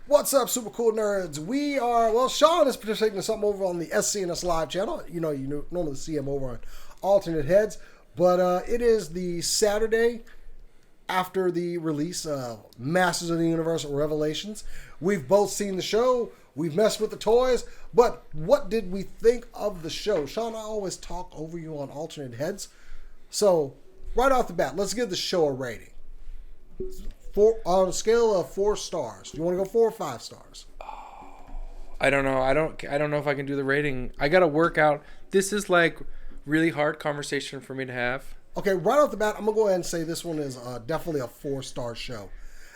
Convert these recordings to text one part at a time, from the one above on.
What's up, super cool nerds? We are, well, Sean is participating in something over on the SCNS live channel. You normally see him over on Alternate Heads, but it is the Saturday after the release of Masters of the Universe Revelations. We've both seen the show, we've messed with the toys, but what did we think of the show? Sean, I always talk over you on Alternate Heads, so right off the bat, let's give the show a rating. On a scale of 4 stars. Do you want to go 4 or 5 stars? I don't know. I don't know if I can do the rating. I got to work out. This is like really hard conversation for me to have. Okay, right off the bat, I'm going to go ahead and say this one is definitely a 4-star show.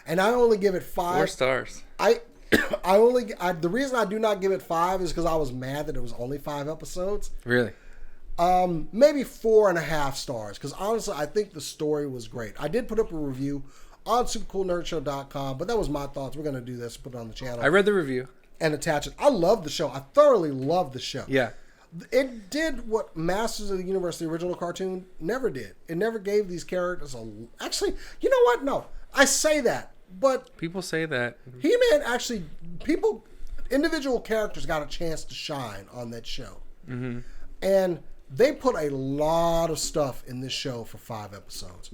And I only give it 5. 4 stars. The reason I do not give it 5 is because I was mad that it was only 5 episodes. Really? Maybe 4.5 stars. Because honestly, I think the story was great. I did put up a review on supercoolnerdshow.com, but that was my thoughts. We're going to do this, put it on the channel. I read the review. And attach it. I love the show. I thoroughly love the show. Yeah. It did what Masters of the Universe, the original cartoon, never did. It never gave these characters a... Actually, you know what? No. I say that, but... People say that. He-Man actually... Individual characters got a chance to shine on that show. Mm-hmm. And they put a lot of stuff in this show for 5 episodes.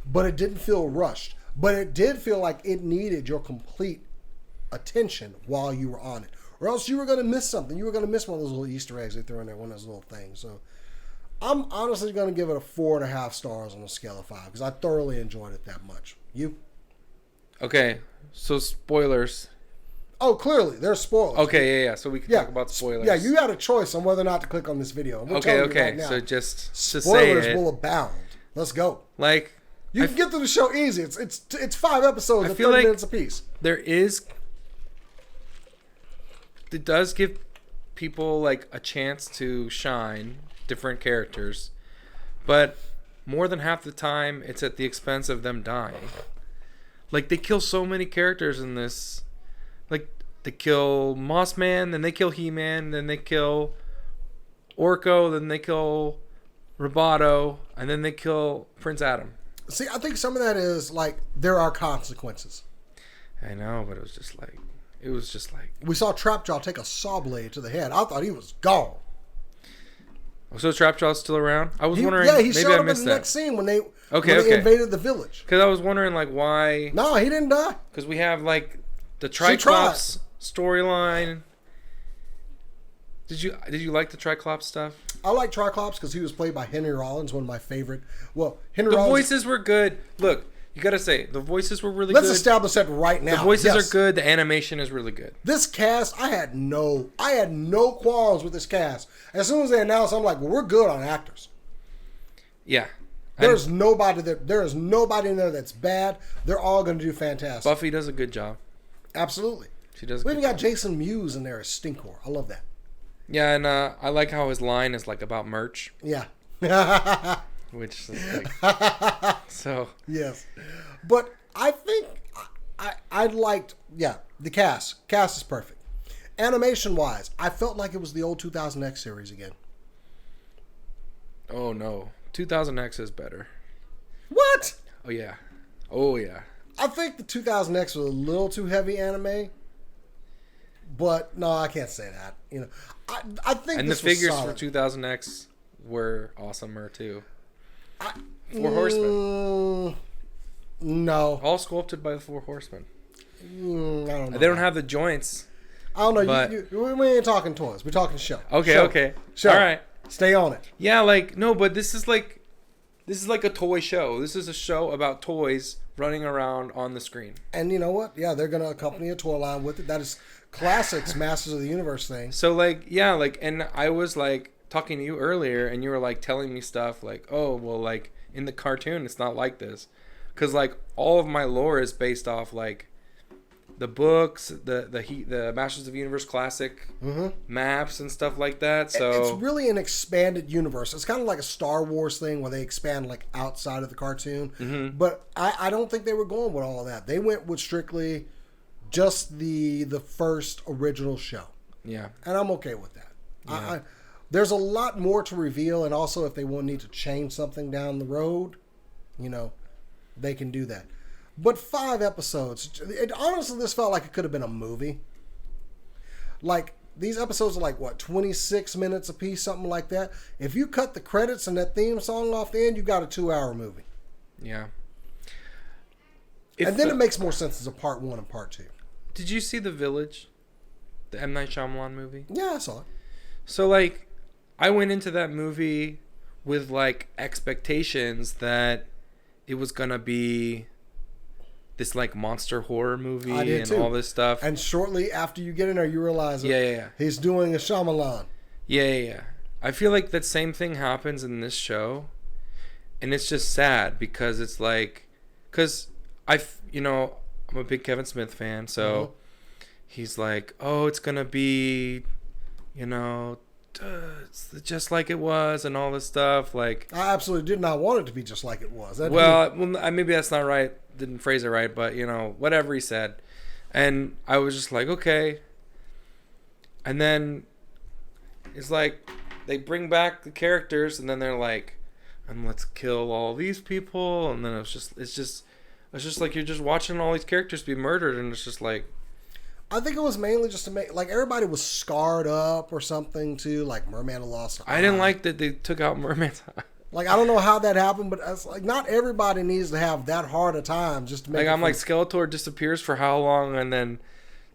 But it didn't feel rushed. But it did feel like it needed your complete attention while you were on it. Or else you were going to miss something. You were going to miss one of those little Easter eggs they threw in there, one of those little things. So I'm honestly going to give it a 4.5 stars on a scale of 5 because I thoroughly enjoyed it that much. You? Okay, so spoilers. Oh, clearly. There's spoilers. Okay, yeah. So we can talk about the spoilers. Yeah, you had a choice on whether or not to click on this video. Okay. Right now, So just to spoilers say it, will abound. Let's go. Like... You can get through the show easy. It's 5 episodes and 30 minutes apiece. It does give people like a chance to shine, different characters, but more than half the time it's at the expense of them dying. Like they kill so many characters in this. Like they kill Moss Man, then they kill He-Man, then they kill Orko, then they kill Roboto, and then they kill Prince Adam. See, I think some of that is like there are consequences. I know, but it was just like we saw Trapjaw take a saw blade to the head. I thought he was gone. So Trapjaw's still around? I was wondering. Yeah, he maybe showed I up in missed the that. next scene when they Okay. invaded the village. Because I was wondering like why. No, he didn't die. Because we have like the Triclops storyline. Did you like the Triclops stuff? I like Triclops because he was played by Henry Rollins, one of my favorite. Well, The voices were good. Look, you got to say the voices were really good. Let's establish that right now. The voices are good. The animation is really good. This cast, I had no qualms with this cast. As soon as they announced, I'm like, well, we're good on actors. Yeah. There is nobody in there that's bad. They're all going to do fantastic. Buffy does a good job. Absolutely. She does. We even got Jason Mewes in there as Stinkor. I love that. Yeah, and I like how his line is like about merch. Yeah. Which is like so. Yes, but I think I liked the cast. Cast is perfect. Animation wise, I felt like it was the old 2000X series again. Oh no, 2000X is better. What? Oh yeah. I think the 2000X was a little too heavy anime. But no, I can't say that. You know, I think. And this the figures was for 2000X were awesomer too. 4 Horsemen. No. All sculpted by the 4 Horsemen. I don't know. They don't have the joints. I don't know. But... we ain't talking toys. We're talking show. Okay. Show. All right. Stay on it. Yeah, like no, but this is like a toy show. This is a show about toys running around on the screen. And you know what? Yeah, they're gonna accompany a toy line with it. That is classics Masters of the Universe thing. So like yeah, like and I was like talking to you earlier and you were like telling me stuff like, oh well, like in the cartoon it's not like this, because like all of my lore is based off like the books, the Masters of the Universe classic maps and stuff like that. So it's really an expanded universe. It's kind of like a Star Wars thing where they expand like outside of the cartoon. But I don't think they were going with all of that. They went with strictly just the first original show. Yeah. And I'm okay with that. Yeah. There's a lot more to reveal, and also if they will need to change something down the road, you know, they can do that. But 5 episodes. Honestly, this felt like it could have been a movie. Like, these episodes are like, what, 26 minutes a piece, something like that. If you cut the credits and that theme song off the end, you got a 2-hour movie. Yeah. And then it makes more sense as a part 1 and part 2. Did you see The Village? The M. Night Shyamalan movie? Yeah, I saw it. So, like, I went into that movie with, like, expectations that it was going to be this, like, monster horror movie and too. all this stuff. And shortly after you get in there, you realize he's doing a Shyamalan. Yeah. I feel like that same thing happens in this show. And it's just sad because it's like... Because, I'm a big Kevin Smith fan, so he's like, oh, it's going to be, it's just like it was and all this stuff. Like, I absolutely did not want it to be just like it was. Maybe that's not right. Didn't phrase it right, but, whatever he said. And I was just like, okay. And then it's like they bring back the characters and then they're like, and let's kill all these people. And then it's just like you're just watching all these characters be murdered, and it's just like... I think it was mainly just to make... Like, everybody was scarred up or something, too. Like, Merman lost... I didn't like that they took out Merman's eye. Like, I don't know how that happened, but it's like, not everybody needs to have that hard a time just to make... Like, I'm like, Skeletor disappears for how long, and then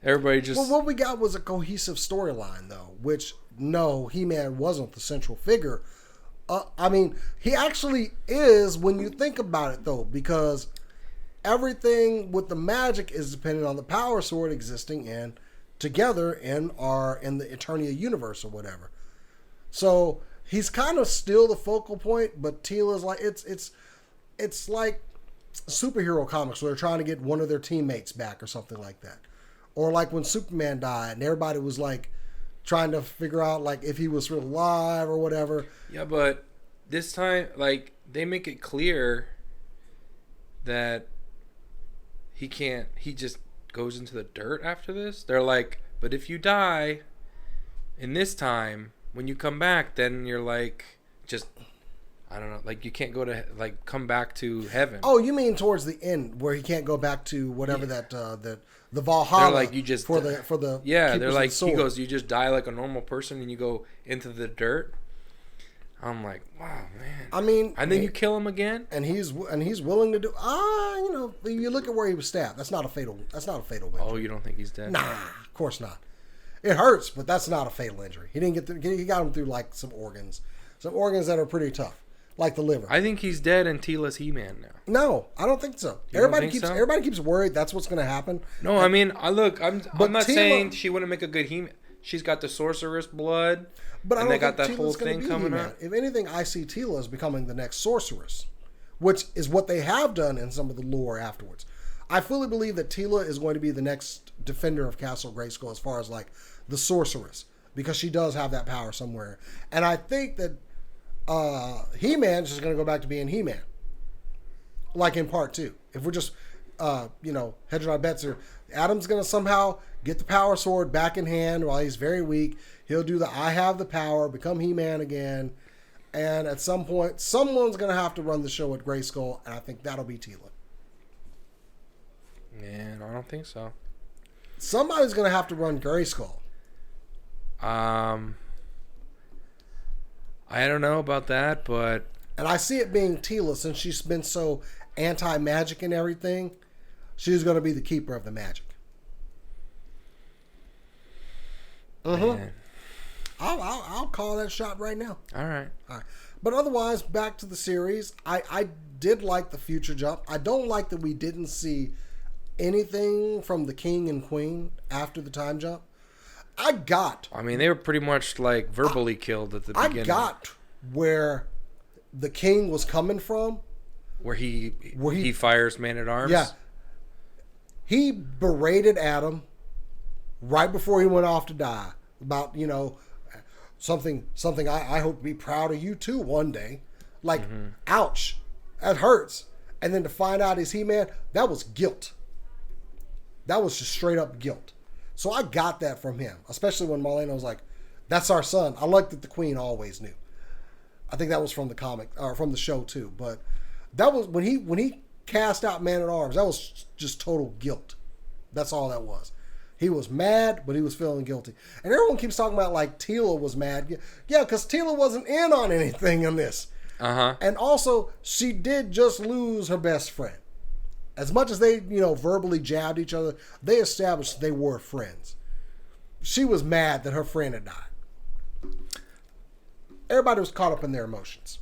everybody just... Well, what we got was a cohesive storyline, though, which, no, He-Man wasn't the central figure. I mean, he actually is when you think about it, though, because... Everything with the magic is dependent on the power sword existing together in the Eternia universe or whatever. So he's kind of still the focal point, but Teela's like it's like superhero comics where they're trying to get one of their teammates back or something like that. Or like when Superman died and everybody was like trying to figure out like if he was still alive or whatever. Yeah, but this time like they make it clear that he just goes into the dirt after this. They're like, but if you die in this time, when you come back, then you're like, just, I don't know, like you can't go to, like, come back to heaven. Oh, you mean towards the end where he can't go back to whatever the Valhalla. They're like, you just, for the yeah, they're like, he goes, you just die like a normal person and you go into the dirt. I'm like, wow, man. I mean, and then you kill him again, and he's willing to do. You look at where he was stabbed. That's not a fatal injury. Oh, you don't think he's dead? Nah, of course not. It hurts, but that's not a fatal injury. He didn't he got him through like some organs that are pretty tough, like the liver. I think he's dead, and Teela's He-Man now. No, I don't think so. Everybody keeps worried that's what's going to happen. No, I mean, I'm not saying she wouldn't make a good He-Man. She's got the sorceress blood. But and I don't they got think that Teela's whole gonna thing coming He-Man. up. If anything, I see Teela as becoming the next sorceress, which is what they have done in some of the lore afterwards. I fully believe that Teela is going to be the next defender of Castle Grayskull as far as like the sorceress, because she does have that power somewhere. And I think that He-Man is just going to go back to being He-Man, like in part 2. If we're just hedging our bets here, Adam's going to somehow get the power sword back in hand while he's very weak. He'll do the I have the power, become He-Man again. And at some point, someone's going to have to run the show at Grayskull, and I think that'll be Teela. Man, I don't think so. Somebody's going to have to run Grayskull. I don't know about that, but... And I see it being Teela, since she's been so anti-magic and everything. She's going to be the keeper of the magic. Man. I'll call that shot right now. All right. But otherwise, back to the series. I did like the future jump. I don't like that we didn't see anything from the king and queen after the time jump. I mean, they were pretty much like verbally killed at the beginning. I got where the king was coming from. Where he fires Man-at-Arms? Yeah. He berated Adam right before he went off to die about, something I hope to be proud of you too one day. Like, ouch, that hurts. And then to find out he's He-Man, that was guilt. That was just straight up guilt. So I got that from him, especially when Marlena was like, that's our son. I like that the queen always knew. I think that was from the comic, or from the show too. But that was when he cast out Man-at-Arms. That was just total guilt. That's all that was. He was mad, but he was feeling guilty. And everyone keeps talking about like Teela was mad. Yeah, because Teela wasn't in on anything in this. Uh-huh. And also, she did just lose her best friend. As much as they, verbally jabbed each other, they established they were friends. She was mad that her friend had died. Everybody was caught up in their emotions.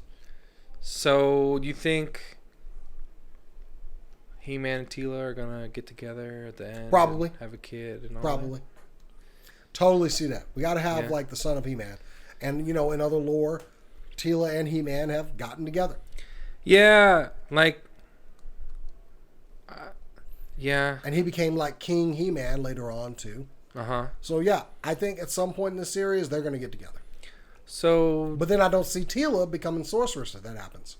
So, you think He-Man and Teela are gonna get together at the end? Probably. And have a kid and all Probably. that? Totally see that. We got to have like the son of He-Man. And, in other lore, Teela and He-Man have gotten together. Yeah, like... yeah. And he became like King He-Man later on, too. Uh-huh. So, yeah, I think at some point in the series, they're going to get together. So... But then I don't see Teela becoming Sorceress if that happens.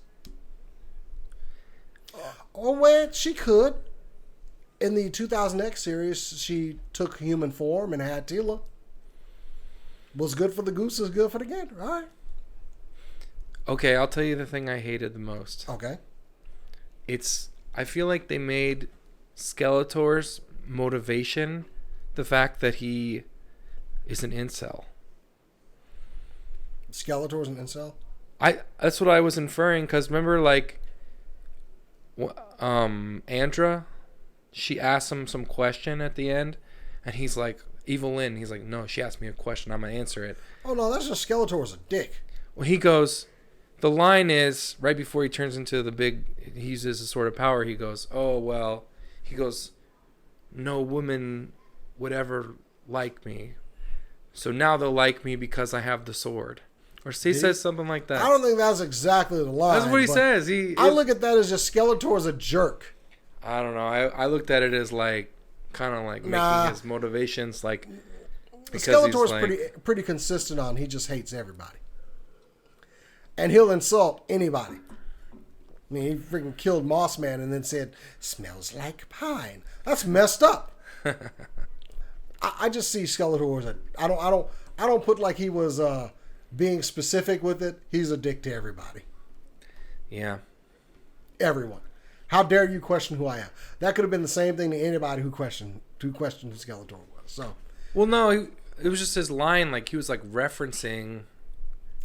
Oh, well, she could. In the 2000X series, she took human form and had Teela. What's good for the goose is good for the gander. All right. Okay, I'll tell you the thing I hated the most. Okay. I feel like they made Skeletor's motivation the fact that he is an incel. Skeletor's an incel? That's what I was inferring, because remember, like, Andra, she asked him some question at the end, and he's like, Evil Lynn, he's like, no, she asked me a question, I'm going to answer it. Oh, no, that's just Skeletor's a dick. Well, he goes, the line is, right before he turns into the big, he uses a sort of power, he goes, oh, well, he goes, no woman would ever like me. So now they'll like me because I have the sword. Or he says something like that. I don't think that's exactly the line. That's what he says. I look at that as just Skeletor's a jerk. I don't know. I looked at it as like, kind of like making his motivations like, because Skeletor's like, pretty consistent on he just hates everybody. And he'll insult anybody. I mean, he freaking killed Moss Man and then said, smells like pine. That's messed up. I just see Skeletor as I don't put like he was being specific with it. He's a dick to everybody. Yeah. Everyone. How dare you question who I am? That could have been the same thing to anybody who questioned who Skeletor was. So. Well, no, it was just his line. Like he was like referencing.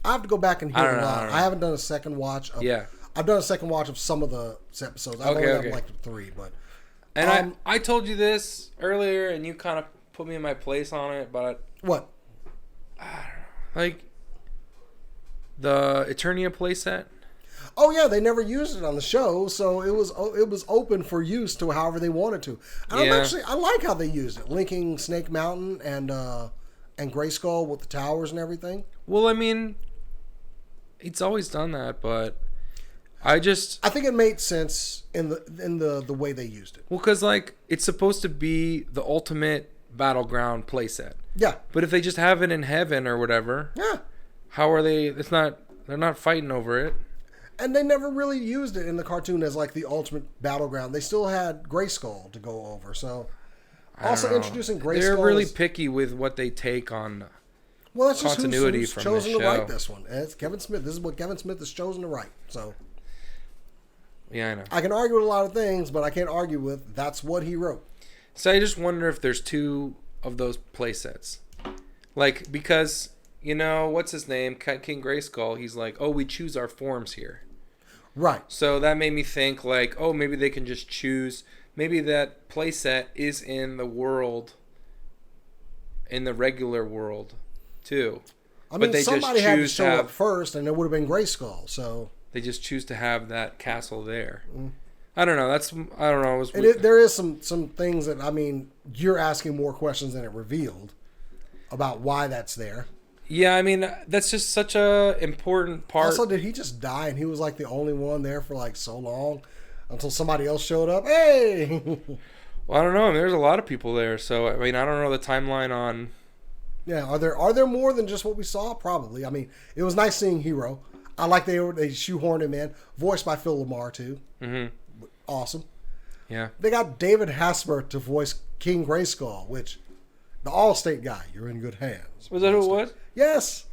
I have to go back and hear the line. I haven't done a second watch. Yeah. I've done a second watch of some of the episodes. I've only done like 3, but. And I told you this earlier, and you kind of put me in my place on it, but what? I don't know. Like the Eternia playset. Oh yeah, they never used it on the show, so it was open for use to however they wanted to. And I like how they used it, linking Snake Mountain and Grayskull with the towers and everything. Well, I mean, it's always done that, but I think it made sense in the way they used it. Well, because like it's supposed to be the ultimate battleground playset. Yeah. But if they just have it in heaven or whatever, yeah. How are they? They're not fighting over it. And they never really used it in the cartoon as like the ultimate battleground. They still had Grayskull to go over. So also introducing Grayskull. They're really picky with what they take on. Well, that's just continuity who's from chosen the to show. write this one. And it's Kevin Smith. This is what Kevin Smith has chosen to write. So yeah, I know. I can argue with a lot of things, but I can't argue with that's what he wrote. So I just wonder if there's 2 of those play sets. Like, because, what's his name? King Grayskull, he's like, oh, we choose our forms here. Right. So that made me think, like, oh, maybe they can just choose. Maybe that play set is in the world, in the regular world, too. I mean, somebody had to show up first, and it would have been Grayskull, so... They just choose to have that castle there. Mm. I don't know. I don't know. There is some things that, I mean, you're asking more questions than it revealed about why that's there. Yeah, I mean, that's just such a important part. Also, did he just die and he was like the only one there for like so long until somebody else showed up? Hey! Well, I don't know. I mean, there's a lot of people there, so I mean, I don't know the timeline on. Yeah, are there more than just what we saw? Probably. I mean, it was nice seeing Hero. I like they shoehorned him in, voiced by Phil Lamar too. Mm-hmm. Awesome. Yeah. They got David Hasper to voice King Grayskull, which the Allstate guy. You're in good hands. Was that who it was? Yes.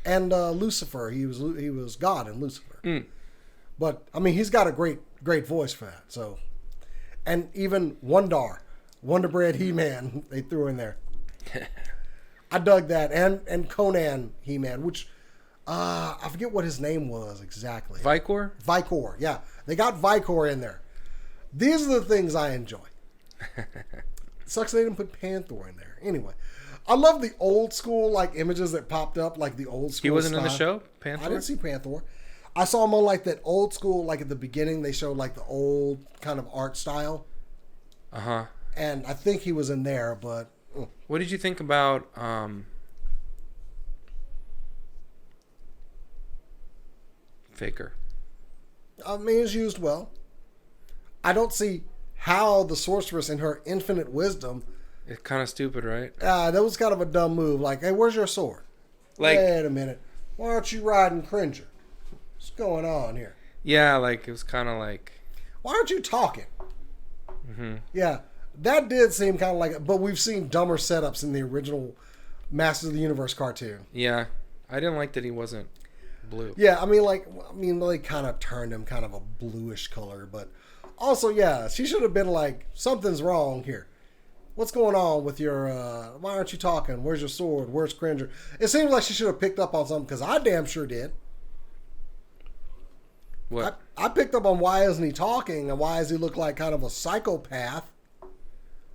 And Lucifer. He was God in Lucifer. Mm. But I mean, he's got a great voice for that. So, and even Wonder Bread He-Man, they threw in there. I dug that, and Conan He-Man, which I forget what his name was exactly. Vicor? Vicor, yeah, they got Vicor in there. These are the things I enjoy. Sucks they didn't put Panther in there. Anyway, I love the old school like images that popped up, like the old school. He wasn't style. in the show, Panther? I didn't see Panther. I saw him on like that old school, like at the beginning they showed like the old kind of art style. Uh-huh. And I think he was in there, but what did you think about Faker? I mean, it's used well. I don't see how the sorceress in her infinite wisdom. It's kind of stupid, right? That was kind of a dumb move. Like, hey, where's your sword? Like, wait a minute. Why aren't you riding Cringer? What's going on here? Yeah, like, it was kind of like... Why aren't you talking? Mm-hmm. Yeah, that did seem kind of like... But we've seen dumber setups in the original Masters of the Universe cartoon. Yeah, I didn't like that he wasn't blue. Yeah, they kind of turned him kind of a bluish color. But also, yeah, she should have been like, something's wrong here. What's going on with your, why aren't you talking? Where's your sword? Where's Cringer? It seems like she should have picked up on something, because I damn sure did. What? I picked up on why isn't he talking, and why does he look like kind of a psychopath?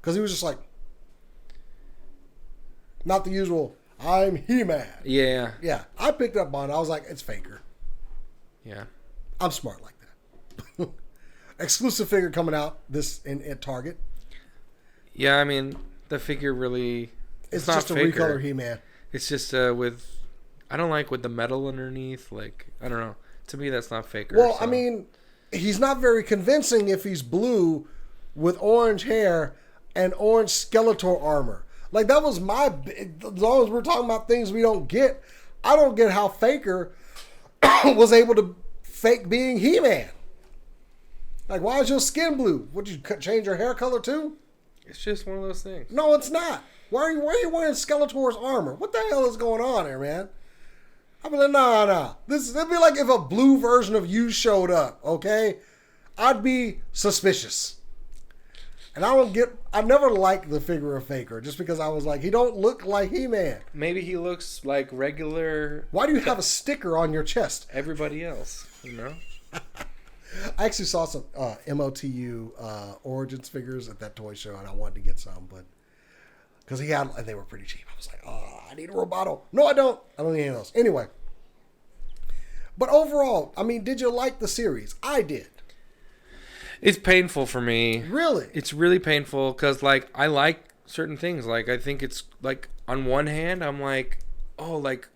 Because he was just like, not the usual, I'm He-Man. Yeah. Yeah, I picked up on it. I was like, it's Faker. Yeah. I'm smart like that. Exclusive figure coming out at Target. Yeah, I mean, the figure really... It's not just a Faker. recolor He-Man. It's just with... I don't like with the metal underneath. Like, I don't know. To me, that's not Faker. Well, so. I mean, he's not very convincing if he's blue with orange hair and orange Skeletor armor. Like, that was my... As long as we're talking about things we don't get, I don't get how Faker was able to fake being He-Man. Like, why is your skin blue? Would you change your hair color too? It's just one of those things. No, it's not. Why are you wearing Skeletor's armor? What the hell is going on here, man? I'd be like, nah. It'd be like if a blue version of you showed up, okay? I'd be suspicious. And I never liked the figure of Faker just because I was like, he don't look like He-Man. Maybe he looks like regular... Why do you have a sticker on your chest? Everybody else, you know? I actually saw some MOTU Origins figures at that toy show, and I wanted to get some, but because they were pretty cheap. I was like, oh, I need a Roboto. No, I don't. I don't need any of those. Anyway, but overall, I mean, did you like the series? I did. It's painful for me. Really? It's really painful because, like, I like certain things. Like, I think it's, like, on one hand, I'm like, oh, like,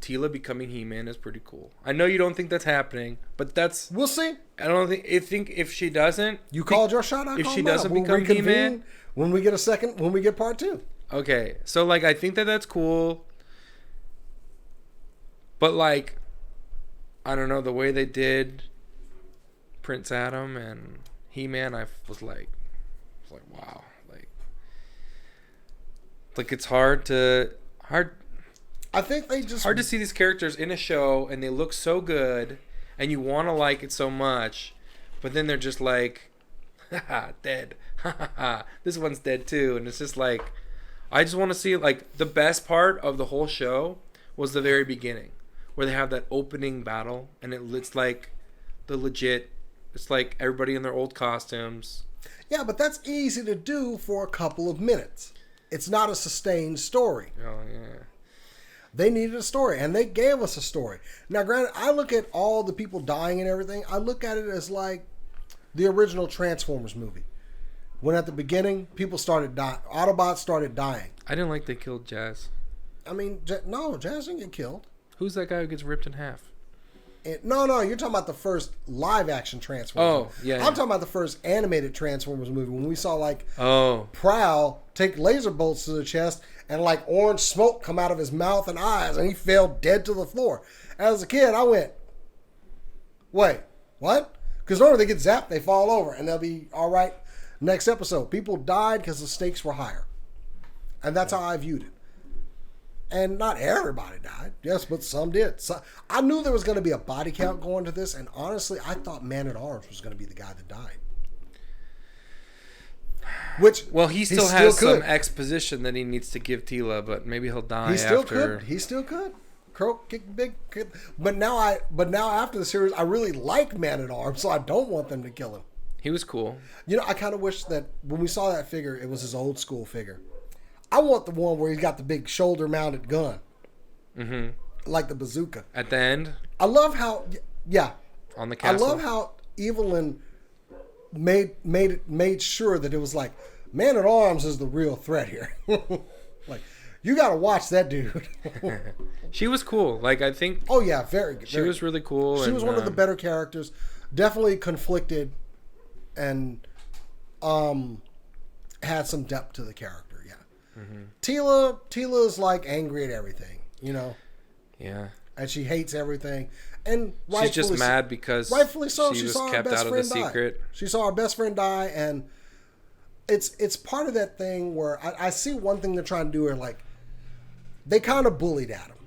Teela becoming He-Man is pretty cool. I know you don't think that's happening, but that's... We'll see. I don't think if she doesn't... You called your shot, I If called she mine. doesn't We'll become reconvene He-Man... when we get part 2. Okay, so, like, I think that's cool. But, like, I don't know, the way they did Prince Adam and He-Man, I was like, wow. Like it's hard. I think they just... Hard to see these characters in a show, and they look so good, and you want to like it so much, but then they're just like, haha, dead. Haha, this one's dead too. And it's just like, I just want to see, like, the best part of the whole show was the very beginning, where they have that opening battle, and it's like the legit, it's like everybody in their old costumes. Yeah, but that's easy to do for a couple of minutes. It's not a sustained story. Oh, yeah. They needed a story, and they gave us a story. Now, granted, I look at all the people dying and everything, I look at it as like the original Transformers movie. When at the beginning, people started dying. Autobots started dying. I didn't like they killed Jazz. I mean, no, Jazz didn't get killed. Who's that guy who gets ripped in half? No, you're talking about the first live-action Transformers. Oh, yeah. I'm talking about the first animated Transformers movie when we saw, like, Oh. Prowl take laser bolts to the chest and, like, orange smoke come out of his mouth and eyes, and he fell dead to the floor. As a kid, I went, wait, what? Because normally they get zapped, they fall over, and they'll be all right next episode. People died because the stakes were higher. And that's how I viewed it. And not everybody died. Yes, but some did. So, I knew there was going to be a body count going to this, and honestly, I thought Man-at-Arms was going to be the guy that died. Which, well, he still has some exposition that he needs to give Tila, but maybe he'll die he still after. Could. He still could. Croak, kick, big. Kick. But now after the series, I really like Man-at-Arms, so I don't want them to kill him. He was cool. You know, I kind of wish that when we saw that figure, it was his old school figure. I want the one where he's got the big shoulder-mounted gun. Mm-hmm. Like the bazooka. At the end? I love how... Yeah. On the castle? I love how Evelyn made sure that it was like, Man-at-Arms is the real threat here. Like, you got to watch that dude. She was cool. Like, I think... Oh, yeah. Very good. She was really cool. She was one of the better characters. Definitely conflicted and had some depth to the character, yeah. Mm-hmm. Tila's like angry at everything, you know? Yeah. And she hates everything. And she's just mad because rightfully so. She was kept out of the secret. She saw her best friend die, and it's part of that thing where I see one thing they're trying to do are like, they kind of bullied Adam.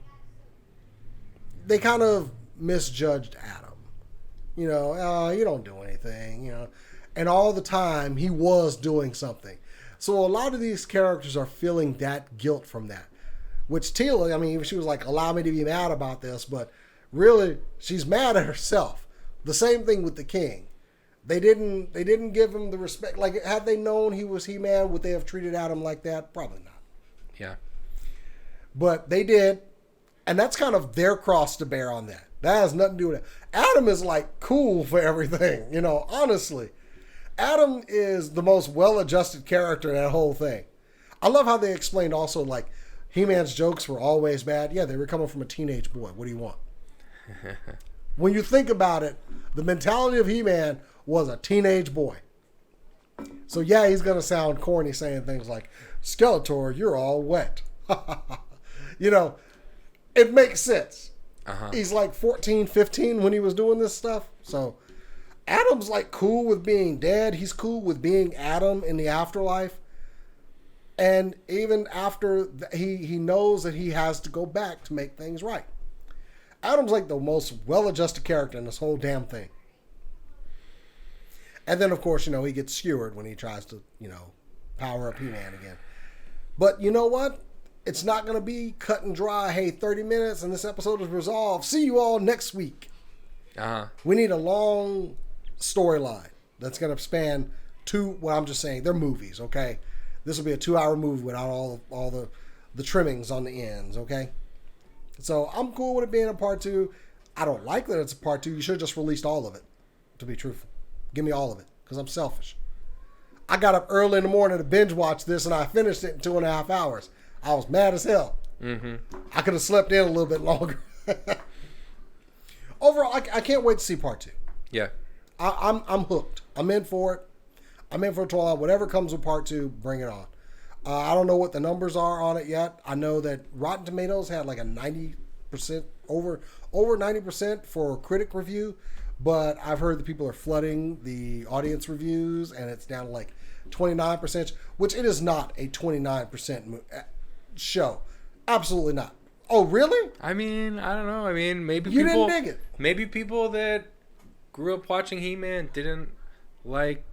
They kind of misjudged Adam. You know, you don't do anything, you know. And all the time, he was doing something. So a lot of these characters are feeling that guilt from that. Which Tila, I mean, she was like, allow me to be mad about this, but really, she's mad at herself. The same thing with the king. They didn't give him the respect. Like, had they known he was He-Man, would they have treated Adam like that? Probably not. Yeah. But they did. And that's kind of their cross to bear on that. That has nothing to do with it. Adam is like cool for everything, you know, honestly. Adam is the most well-adjusted character in that whole thing. I love how they explained also, like, He-Man's jokes were always bad. Yeah, they were coming from a teenage boy. What do you want? When you think about it, the mentality of He-Man was a teenage boy. So, yeah, he's going to sound corny saying things like, Skeletor, you're all wet. You know, it makes sense. Uh-huh. He's like 14, 15 when he was doing this stuff. So, Adam's like cool with being dead. He's cool with being Adam in the afterlife. And even after he knows that he has to go back to make things right. Adam's like the most well-adjusted character in this whole damn thing. And then, of course, you know, he gets skewered when he tries to, you know, power up He-Man again. But you know what? It's not going to be cut and dry. Hey, 30 minutes and this episode is resolved. See you all next week. Uh-huh. We need a long storyline that's going to span I'm just saying, they're movies, okay? This will be a 2-hour movie without all the trimmings on the ends, okay? So I'm cool with it being a part 2. I don't like that it's a part 2. You should have just released all of it, to be truthful. Give me all of it, because I'm selfish. I got up early in the morning to binge watch this, and I finished it in 2.5 hours. I was mad as hell. Mm-hmm. I could have slept in a little bit longer. Overall, I can't wait to see part 2. Yeah. I'm hooked. I'm in for it. I'm in for it all. Whatever comes with part 2, bring it on. I don't know what the numbers are on it yet. I know that Rotten Tomatoes had like a 90%, over 90% for critic review, but I've heard that people are flooding the audience reviews, and it's down to like 29%, which it is not a 29% show. Absolutely not. Oh, really? I mean, I don't know. I mean, maybe you people didn't dig it. Maybe people that grew up watching He-Man didn't like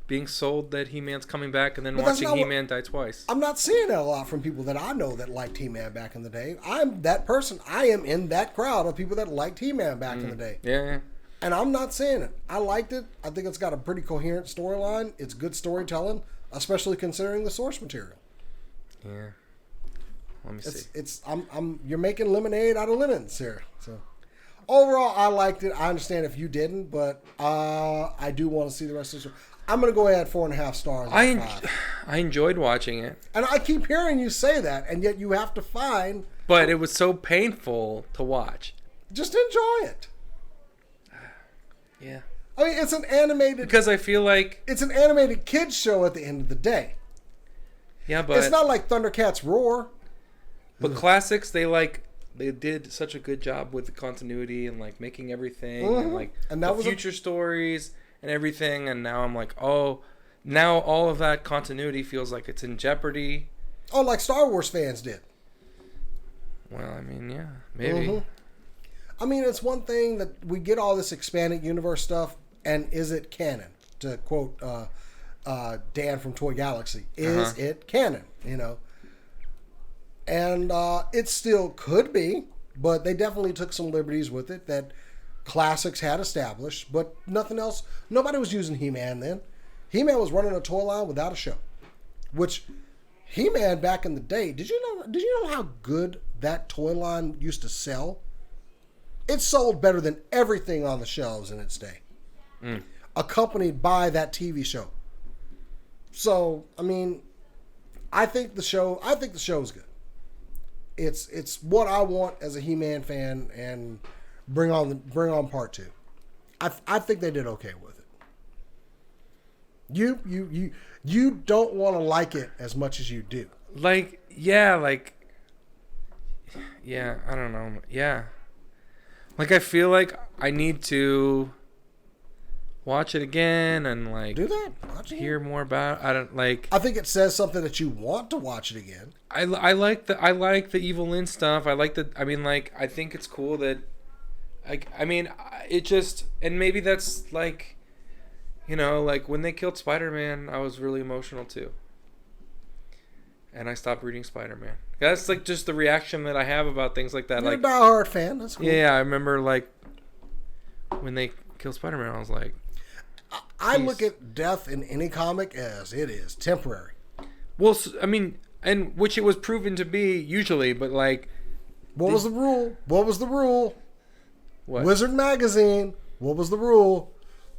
being sold that He-Man's coming back and then watching He-Man die twice. I'm not seeing that a lot from people that I know that liked He-Man back in the day. I'm that person. I am in that crowd of people that liked He-Man back in the day. Yeah. And I'm not saying it. I liked it. I think it's got a pretty coherent storyline. It's good storytelling, especially considering the source material. Yeah. Let me see. You're making lemonade out of lemons here. So overall, I liked it. I understand if you didn't, but I do want to see the rest of the story. I'm going to go ahead 4.5 stars. I enjoyed watching it. And I keep hearing you say that, and yet you have to find... But it was so painful to watch. Just enjoy it. Yeah. I mean, it's an animated... Because I feel like... It's an animated kids show at the end of the day. Yeah, but... It's not like Thundercats Roar. But classics, they did such a good job with the continuity and like making everything and like the future stories and everything. And now I'm like, oh, now all of that continuity feels like it's in jeopardy. Oh, like Star Wars fans did. Well, I mean, yeah, maybe. Mm-hmm. I mean, it's one thing that we get all this expanded universe stuff, and is it canon? To quote Dan from Toy Galaxy, is it canon? You know, and it still could be, but they definitely took some liberties with it that classics had established, but nothing else. Nobody was using He-Man then. He-Man was running a toy line without a show, which He-Man back in the day. Did you know how good that toy line used to sell? It sold better than everything on the shelves in its day, accompanied by that TV show. So, I mean, I think the show is good. It's what I want as a He-Man fan, and bring on part 2. I think they did okay with it. You don't want to like it as much as you do. I don't know. Yeah. Like, I feel like I need to watch it again and, like, do that. Hear more about it. I think it says something that you want to watch it again. I like the Evil Lynn stuff. I think it's cool that, it just, and maybe that's, like, like, when they killed Spider-Man, I was really emotional, too. And I stopped reading Spider-Man. That's, like, just the reaction that I have about things like that. You're like a diehard fan. That's cool. Yeah, I remember, like, when they killed Spider-Man, I was like... I look at death in any comic as it is temporary. Well, I mean, and which it was proven to be usually, but, like... What was the rule? What? Wizard Magazine. What was the rule?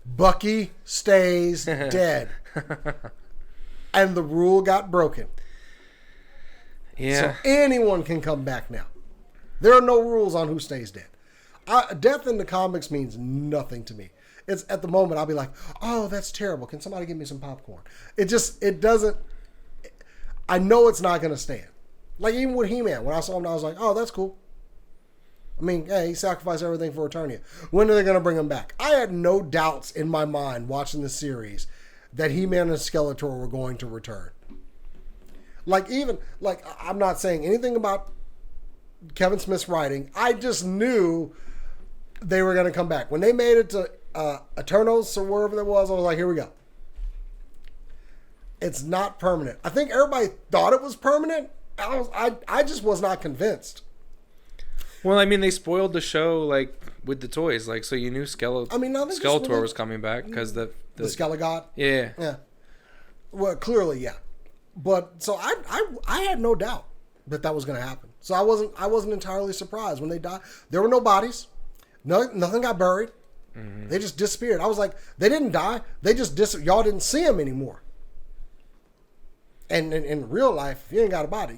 Bucky stays dead. And the rule got broken. Yeah. So anyone can come back now. There are no rules on who stays dead. Death in the comics means nothing to me. It's at the moment I'll be like, oh, that's terrible. Can somebody give me some popcorn? It doesn't. I know it's not going to stand. Like, even with He-Man, when I saw him, I was like, oh, that's cool. I mean, hey, he sacrificed everything for Eternia. When are they going to bring him back? I had no doubts in my mind watching the series that He-Man and Skeletor were going to return. I'm not saying anything about Kevin Smith's writing. I just knew they were going to come back. When they made it to Eternos or wherever that was, I was like, here we go. It's not permanent. I think everybody thought it was permanent. I just was not convinced. Well, I mean, they spoiled the show, like, with the toys. Like, so you knew Skeletor was coming back because the Skelegod? Yeah. Yeah. Well, clearly, yeah. But, so I had no doubt that was going to happen. So I wasn't entirely surprised when they died. There were no bodies. Nothing got buried. Mm-hmm. They just disappeared. I was like, they didn't die. They just y'all didn't see them anymore. And in real life, if you ain't got a body,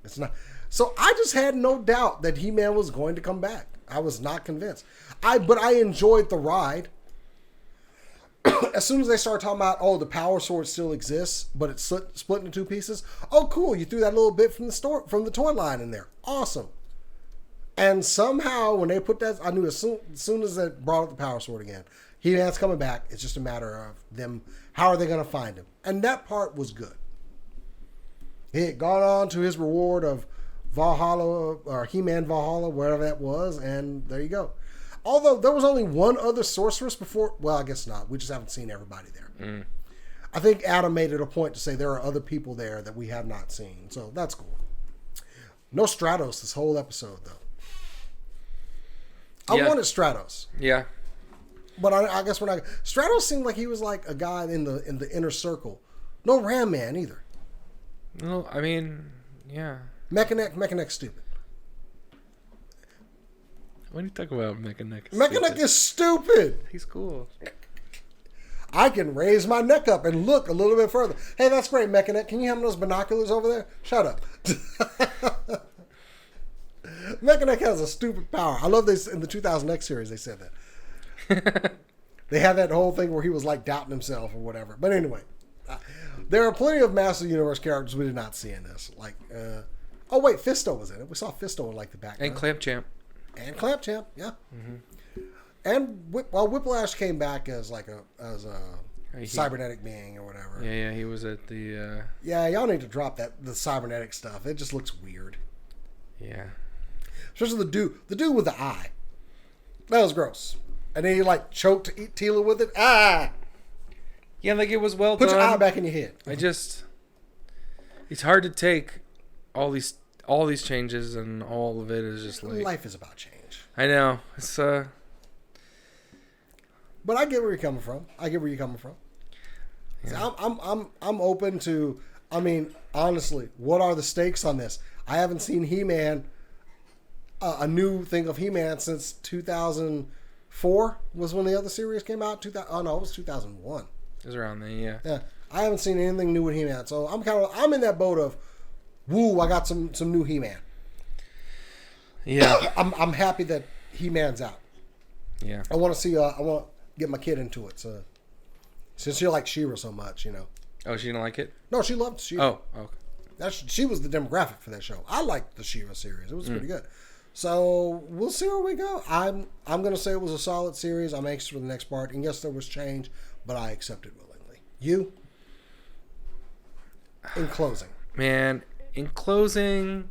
it's not. So I just had no doubt that He-Man was going to come back. I was not convinced. But I enjoyed the ride. As soon as they started talking about, the Power Sword still exists, but it's split into 2 pieces. Oh, cool! You threw that little bit from the toy line in there. Awesome. And somehow, when they put that, I knew as soon as they brought up the Power Sword again, He-Man's coming back. It's just a matter of them. How are they going to find him? And that part was good. He had gone on to his reward of Valhalla, or He-Man Valhalla, wherever that was, and there you go. Although there was only one other sorceress before. Well, I guess not. We just haven't seen everybody there. Mm. I think Adam made it a point to say there are other people there that we have not seen. So that's cool. No Stratos this whole episode, though. I wanted Stratos. Yeah. But I guess we're not. Stratos seemed like he was like a guy in the inner circle. No Ram Man either. No, I mean, yeah. Mechanic stupid. What are you talking about, Mechanic? Mechanic is stupid. He's cool. I can raise my neck up and look a little bit further. Hey, that's great, Mechanic. Can you have those binoculars over there? Shut up. Mechanic has a stupid power. I love this in the 2000X series. They said that. They had that whole thing where he was like doubting himself or whatever. But anyway, there are plenty of Master Universe characters we did not see in this. Like, oh wait, Fisto was in it. We saw Fisto in like the background. And Clamp Champ. Yeah. Mm-hmm. And Whiplash came back as like a cybernetic being or whatever. Yeah, he was at the. Yeah, y'all need to drop the cybernetic stuff. It just looks weird. Yeah. Especially the dude with the eye. That was gross. And then he like choked Tila with it. Ah! Yeah, like it was well Put done. your eye back in your head. It's hard to take all these changes, and all of it is just like Life is about change. I know. It's But I get where you're coming from. Yeah. So I'm open to. I mean, honestly, what are the stakes on this? I haven't seen He-Man, a new thing of He-Man since 2004 was when the other series came out. It was 2001. It was around then, yeah. Yeah, I haven't seen anything new with He-Man, so I'm in that boat of, woo, I got some new He-Man. Yeah. I'm happy that He-Man's out. Yeah. I want to see. I want to get my kid into it. So since you like She-Ra so much, you know. Oh, she didn't like it? No, she loved She-Ra. Oh, okay. She was the demographic for that show. I liked the She-Ra series. It was pretty good. So we'll see where we go. I'm gonna say it was a solid series. I'm anxious for the next part. And yes, there was change, but I accepted willingly. You? In closing. Man, in closing,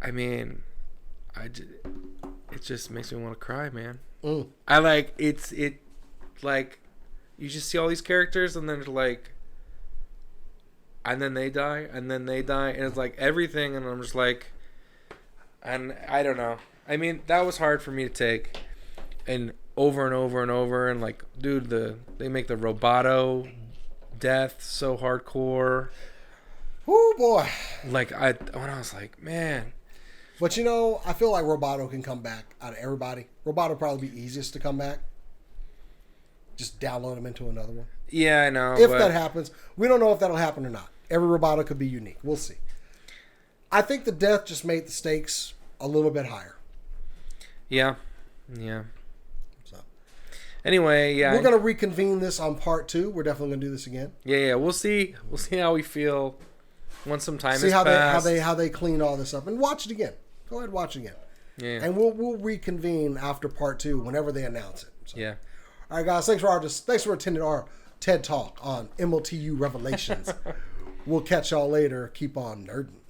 I mean, it just makes me want to cry, man. I like it like you just see all these characters and then it's like and then they die and then they die and it's like everything and I'm just like and I don't know. I mean, that was hard for me to take and over and over and over and like dude they make the Roboto death so hardcore. Oh boy. Like when I was like, man. But you know, I feel like Roboto can come back out of everybody. Roboto would probably be easiest to come back. Just download him into another one. Yeah, I know. If that happens. We don't know if that'll happen or not. Every Roboto could be unique. We'll see. I think the death just made the stakes a little bit higher. Yeah. Yeah. So anyway, yeah. We're going to reconvene this on part 2. We're definitely going to do this again. Yeah. We'll see how we feel once some time see has passed. how they clean all this up. And watch it again. Go ahead and watch it again. Yeah. And we'll reconvene after part 2 whenever they announce it. So. Yeah. All right, guys. Thanks for attending our TED Talk on MLTU Revelations. We'll catch y'all later. Keep on nerding.